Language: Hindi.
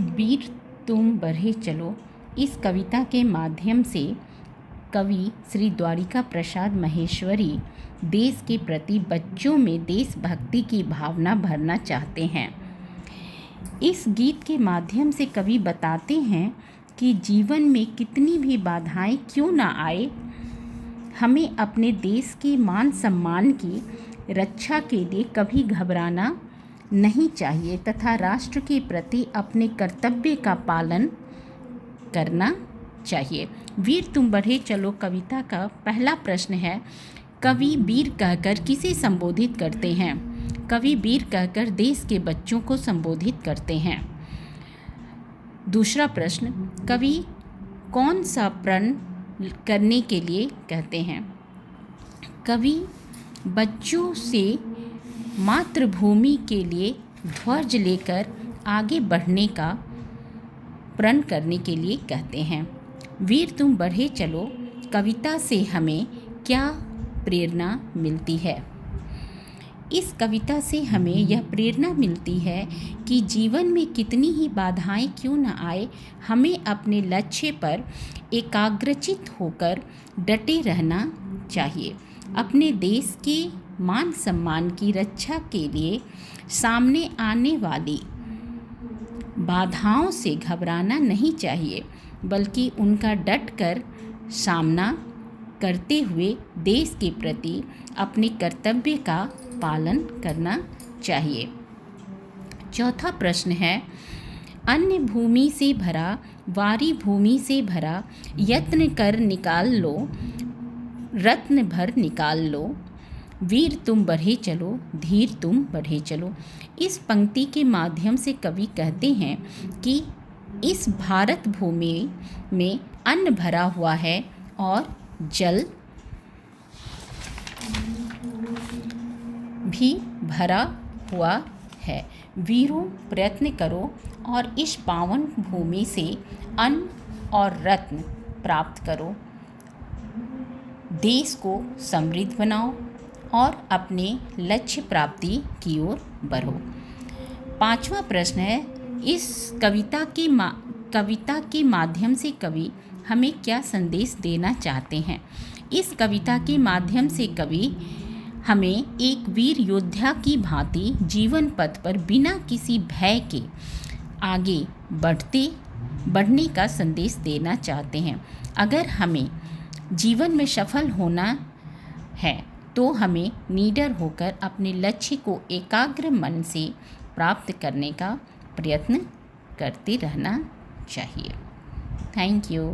वीर तुम बढ़े चलो। इस कविता के माध्यम से कवि श्री द्वारिका प्रसाद महेश्वरी देश के प्रति बच्चों में देशभक्ति की भावना भरना चाहते हैं। इस गीत के माध्यम से कवि बताते हैं कि जीवन में कितनी भी बाधाएं क्यों ना आए, हमें अपने देश के मान सम्मान की रक्षा के लिए कभी घबराना नहीं चाहिए तथा राष्ट्र के प्रति अपने कर्तव्य का पालन करना चाहिए। वीर तुम बढ़े चलो कविता का पहला प्रश्न है, कवि वीर कहकर किसे संबोधित करते हैं? कवि वीर कहकर देश के बच्चों को संबोधित करते हैं। दूसरा प्रश्न, कवि कौन सा प्रण करने के लिए कहते हैं? कवि बच्चों से मातृभूमि के लिए ध्वज लेकर आगे बढ़ने का प्रण करने के लिए कहते हैं। वीर तुम बढ़े चलो कविता से हमें क्या प्रेरणा मिलती है? इस कविता से हमें यह प्रेरणा मिलती है कि जीवन में कितनी ही बाधाएं क्यों न आए, हमें अपने लक्ष्य पर एकाग्रचित होकर डटे रहना चाहिए। अपने देश के मान सम्मान की रक्षा के लिए सामने आने वाली बाधाओं से घबराना नहीं चाहिए, बल्कि उनका डटकर सामना करते हुए देश के प्रति अपने कर्तव्य का पालन करना चाहिए। चौथा प्रश्न है, अन्य भूमि से भरा वारी भूमि से भरा यत्न कर निकाल लो, रत्न भर निकाल लो। वीर तुम बढ़े चलो, धीर तुम बढ़े चलो। इस पंक्ति के माध्यम से कवि कहते हैं कि इस भारत भूमि में अन्न भरा हुआ है और जल भी भरा हुआ है। वीरों प्रयत्न करो और इस पावन भूमि से अन्न और रत्न प्राप्त करो, देश को समृद्ध बनाओ और अपने लक्ष्य प्राप्ति की ओर बढ़ो। पांचवा प्रश्न है, इस कविता के माध्यम से कवि हमें क्या संदेश देना चाहते हैं? इस कविता के माध्यम से कवि हमें एक वीर योद्धा की भांति जीवन पथ पर बिना किसी भय के आगे बढ़ने का संदेश देना चाहते हैं। अगर हमें जीवन में सफल होना है तो हमें निडर होकर अपने लक्ष्य को एकाग्र मन से प्राप्त करने का प्रयत्न करते रहना चाहिए। Thank you.